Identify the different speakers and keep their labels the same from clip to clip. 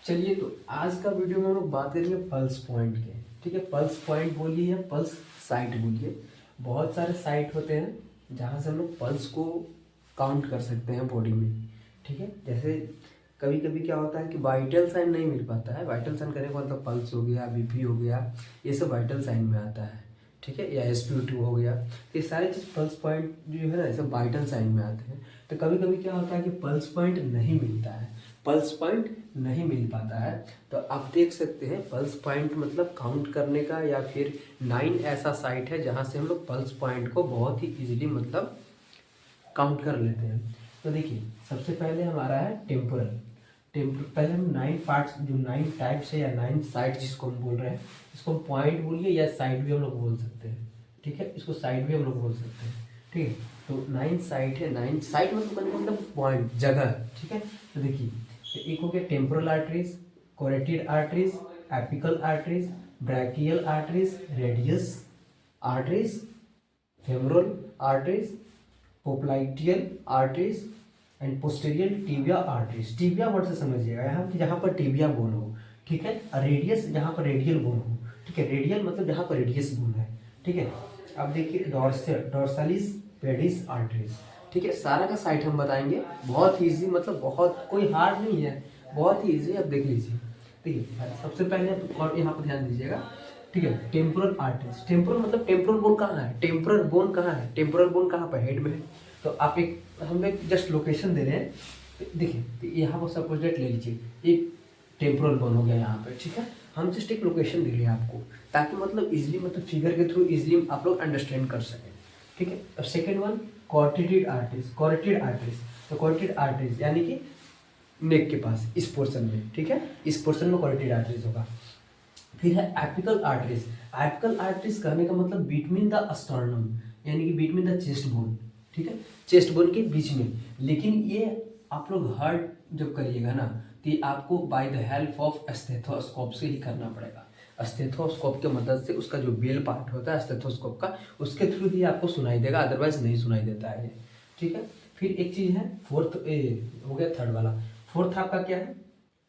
Speaker 1: चलिए तो आज का वीडियो में हम लोग बात करेंगे पल्स पॉइंट के। ठीक है, पल्स पॉइंट बोलिए या पल्स साइट बोलिए, बहुत सारे साइट होते हैं जहाँ से हम लोग पल्स को काउंट कर सकते हैं बॉडी में। ठीक है, जैसे कभी कभी क्या होता है कि वाइटल साइन नहीं मिल पाता है। वाइटल साइन करने का मतलब पल्स हो गया, बीपी हो गया, ये सब वाइटल साइन में आता है। ठीक है, या SpO2 हो गया, तो ये सारी चीज़ पल्स पॉइंट जो है ना, ये सब वाइटल साइन में आते हैं। तो कभी कभी क्या होता है कि पल्स पॉइंट नहीं मिलता है, पल्स पॉइंट नहीं मिल पाता है। तो आप देख सकते हैं पल्स पॉइंट मतलब काउंट करने का, या फिर 9 ऐसा साइट है जहाँ से हम लोग पल्स पॉइंट को बहुत ही इजीली मतलब काउंट कर लेते हैं। तो देखिए, सबसे पहले हमारा है टेम्पोरल। पहले हम 9 पार्ट्स, जो 9 टाइप्स है या 9 साइट जिसको हम बोल रहे हैं, इसको हम पॉइंट बोलिए या साइट भी हम लोग बोल सकते हैं। ठीक है, इसको साइट भी हम लोग बोल सकते हैं। ठीक है, तो 9 साइट है। 9 साइट मतलब पॉइंट, जगह। ठीक है, तो देखिए, तो एक हो गया temporal arteries, carotid arteries, apical arteries, brachial arteries, radius arteries, femoral arteries, popliteal arteries and posterior tibia arteries. Tibia word से समझिएगा यहाँ कि जहाँ पर टिबिया बोन हो। ठीक है, और रेडियस जहाँ पर रेडियल बोन हो। ठीक है, रेडियल मतलब जहाँ पर रेडियस बोन है। ठीक है, अब देखिए डॉर्सालिस पेडिस आर्टरीज। ठीक है, सारा का साइट हम बताएंगे, बहुत ही ईजी, मतलब बहुत कोई हार्ड नहीं है, बहुत ही ईजी। अब देख लीजिए, ठीक है, सबसे पहले और यहाँ पर ध्यान दीजिएगा। ठीक है, टेम्पोरल आर्टरीज। टेम्पोरल मतलब टेम्पोरल बोन कहाँ है, टेम्पोरल बोन कहाँ है, टेम्पोरल बोन कहाँ पर, हेड में है। तो आप हम एक जस्ट लोकेशन दे रहे हैं। तो देखिए, तो यहाँ पर सपोज डेट ले लीजिए, एक टेम्पोरल बोन हो गया यहाँ पे। ठीक है, हम जस्ट एक लोकेशन दे रहे हैं आपको, ताकि मतलब इजीली, मतलब फिगर के थ्रू इजीली आप लोग अंडरस्टैंड कर सकें। ठीक है, अब सेकेंड वन कॉर्टिड आर्टरीज। कॉर्टिड आर्टरीज, तो कॉर्टिड आर्टरीज यानी कि नेक के पास, इस पोर्शन में। ठीक है, इस पोर्शन में कॉर्टिड आर्टरीज होगा। फिर है एपिकल आर्टरीज। एपिकल आर्टरीज कहने का मतलब बिटवीन द स्टर्नम, यानी कि बिटवीन द चेस्ट बोन। ठीक है, चेस्ट बोन के बीच में। लेकिन ये आप लोग हार्ट जब करिएगा ना, तो ये आपको by the help of stethoscope से ही करना पड़ेगा। स्टेथोस्कोप के मदद से उसका जो बेल पार्ट होता है स्टेथोस्कोप का, उसके थ्रू ही आपको सुनाई देगा, अदरवाइज नहीं सुनाई देता है ये। ठीक है, फिर एक चीज़ है फोर्थ, हो गया थर्ड वाला। फोर्थ आपका क्या है,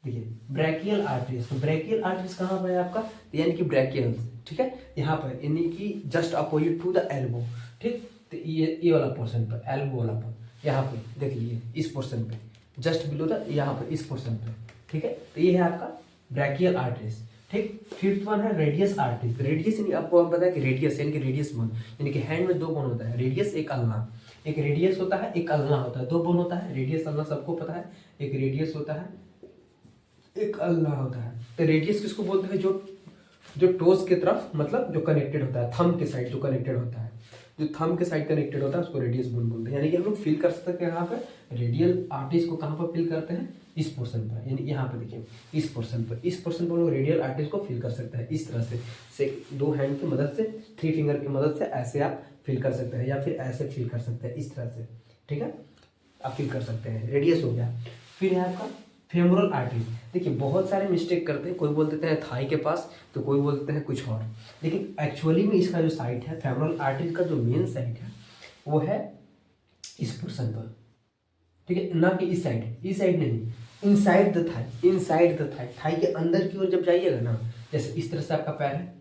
Speaker 1: देखिए ब्रैकियल आर्टरीज। तो ब्रैकियल आर्टरीज कहाँ पर है आपका, यानी कि ब्रैकियल। ठीक है, यहाँ पर यानी कि just opposite to the elbow. ठीक, तो ये वाला पोर्शन पर, एल्बो वाला पर, यहाँ पे देख लीजिए, इस पोर्शन पे, जस्ट बिलो द, यहाँ पर इस पोर्शन पे। ठीक है, तो ये है आपका ब्रैकियल आर्टरीज। ठीक, फिफ्थ वन है रेडियस आर्टरीज। रेडियस यानी आपको हम पता है कि रेडियस यानी कि रेडियस बोन, यानी कि हैंड में 2 बोन होता है, रेडियस एक अल्ना। एक रेडियस होता है, एक अल्ना होता है, 2 बोन होता है, रेडियस अल्ना सबको पता है। एक रेडियस होता है, एक अल्ना होता है। तो रेडियस किसको बोलते हैं, जो जो टोज की तरफ, मतलब जो कनेक्टेड होता है, थंब के साइड जो कनेक्टेड होता है, जो थंब के साइड कनेक्टेड होता है, उसको रेडियस बोन बोलते हैं। यानी कि हम लोग फील कर सकते हैं यहाँ पे रेडियल आर्टरीज को। कहाँ पर फील करते हैं, इस पोर्शन पर, यानी यहाँ पे देखिए, इस पोर्शन पर, इस पोर्शन पर हम लोग रेडियल आर्टरीज को फील कर सकते हैं। इस तरह से 2 हैंड की मदद से, 3 फिंगर की मदद से ऐसे आप फील कर सकते हैं, या फिर ऐसे फील कर सकते हैं, इस तरह से। ठीक है, आप फील कर सकते हैं, रेडियस हो गया। फिर है आपका फेमोरल आर्टरी। देखिए, बहुत सारे मिस्टेक करते हैं, कोई बोल देते हैं थाई के पास, तो कोई बोलते हैं कुछ और। लेकिन एक्चुअली में इसका जो साइट है, फेमोरल आर्टरी का जो मेन साइट है, वो है इस पोर्शन पर। ठीक है, ना कि इस साइड नहीं, inside the thigh, inside the thigh, thigh के अंदर की ओर जब जाइएगा ना, जैसे इस तरह से आपका पैर है,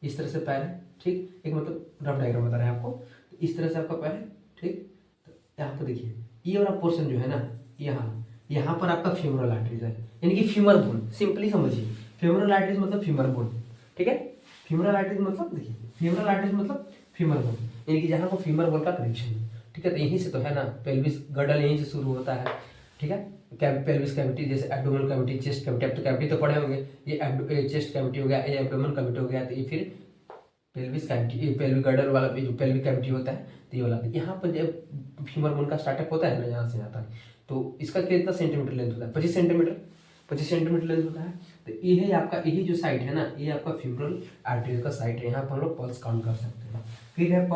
Speaker 1: इस तरह से पैर है। ठीक, एक मतलब रफ डायग्राम बता रहे हैं आपको, तो इस तरह से आपका पैर है। ठीक, तो यहाँ पर देखिए, ये वाला पोर्शन जो है ना, यहाँ पर आपका फेमोरल आर्टरीज है, यानी कि फीमर बोन। सिंपली समझिए, फेमोरल आर्टरीज मतलब फीमर बोन। ठीक है, फीमोरल आर्टरीज मतलब, देखिए फीमोरल आर्टरीज मतलब फीमर बोन, यानी कि जहाँ को फीमर बोन का कनेक्शन है। ठीक है, तो यहीं से तो है ना, पेल्विस गर्डल यहीं से शुरू होता है। ठीक है, पेल्विस कैविटी, जैसे एब्डोमिनल कैविटी, चेस्ट कैविटी। अब तो कैविटी तो पढ़े होंगे, ये चेस्ट कैविटी हो गया, ये एब्डोमिनल कैविटी हो गया, तो ये फिर पेल्विस कैविटी, ये पेल्विक गर्डल वाला जो पेल्विक कैविटी होता है, तो ये वाला। यहाँ पर जब फीमर बोन का स्टार्टअप होता है ना, यहाँ से यहाँ तक, तो इसका कितना सेंटीमीटर लेंथ होता है, 25 सेंटीमीटर, 25 सेंटीमीटर लेंथ होता है। तो ये है आपका, यही जो साइट है ना, ये आपका फेमोरल आर्टरीज का साइट है। यहाँ पर हम लोग पल्स काउंट कर सकते हैं। फिर है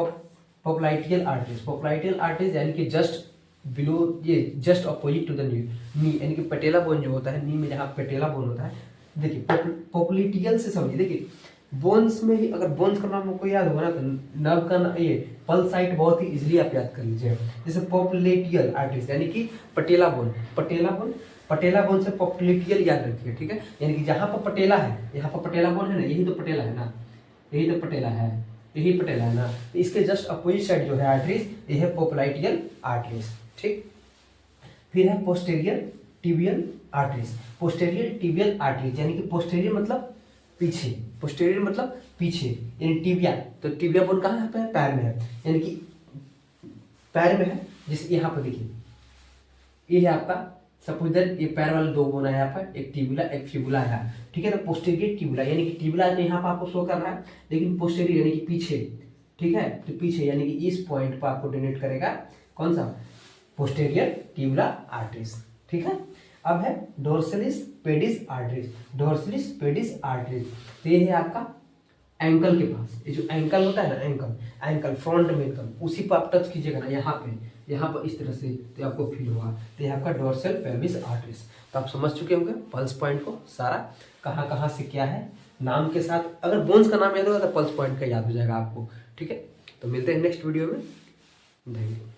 Speaker 1: पोप्लाइटियल आर्टरीज। पोप्लाइटियल आर्टरीज यानी कि जस्ट बिलो, ये just opposite to the knee, यानी कि पटेला बोन जो होता है, नी में जहाँ पटेला बोन होता है। देखिए, पोप्लिटियल से समझिए, देखिए बोन्स में ही, अगर बोन्स का नाम आपको याद होगा ना, तो नर्व का ये पल्स साइट बहुत ही इजीली आप याद कर लीजिए। जैसे पोप्लेटियल आर्टरीज यानी कि पटेला बोन, पटेला बोन पटेला बोन से पॉप्टिलिटियल याद रखिए, ठीक है। यानी कि जहाँ पर पटेला है, यहाँ पर पटेला बोन है ना, यही तो पटेला है ना, यही तो पटेला है, यही पटेला है ना, तो इसके जस्ट अपोजिट साइड जो है आर्टरीज, ये है पोप्लाइटियल आर्टरीज, ठीक। फिर है posterior tibial arteries. Posterior tibial arteries यानी कि पोस्टेरियर मतलब पीछे, पोस्टेरियर मतलब पीछे, यानी टिबिया, तो टिबिया बोन कहाँ पे है, पैर में है, यानी कि पैर में है। जैसे यहाँ पर देखिए, ये है आपका सपोज दैट ये पैर वाले दो बोन है यहाँ पर, एक टिबुला एक फिबुला है, ठीक है ना। पोस्टेरियर टिबुला यानी कि टिबुला तो यहाँ पर आपको शो कर रहा है, लेकिन पोस्टेरियर यानी कि पीछे, ठीक है, तो पीछे यानी कि इस पॉइंट पर आपको डोनेट करेगा कौन सा, पोस्टेरियर टिबुला आर्टरीज, ठीक है। अब है डोर्सलिस पेडिस आर्टरीज। डोर्सलिस पेडिस आर्टरीज, तो ये है आपका एंकल के पास, ये जो एंकल होता है ना, एंकल एंकल फ्रंट में एकदम उसी पर आप टच कीजिएगा ना, यहाँ पर इस तरह से, तो आपको फील होगा, तो ये आपका डोर्सल पेल्विस आर्टरीज। तो आप समझ चुके होंगे पल्स पॉइंट को सारा, कहाँ कहाँ से क्या है, नाम के साथ। अगर बोन्स का नाम याद होगा तो पल्स पॉइंट का याद हो जाएगा आपको, ठीक है। तो मिलते हैं नेक्स्ट वीडियो में, धन्यवाद।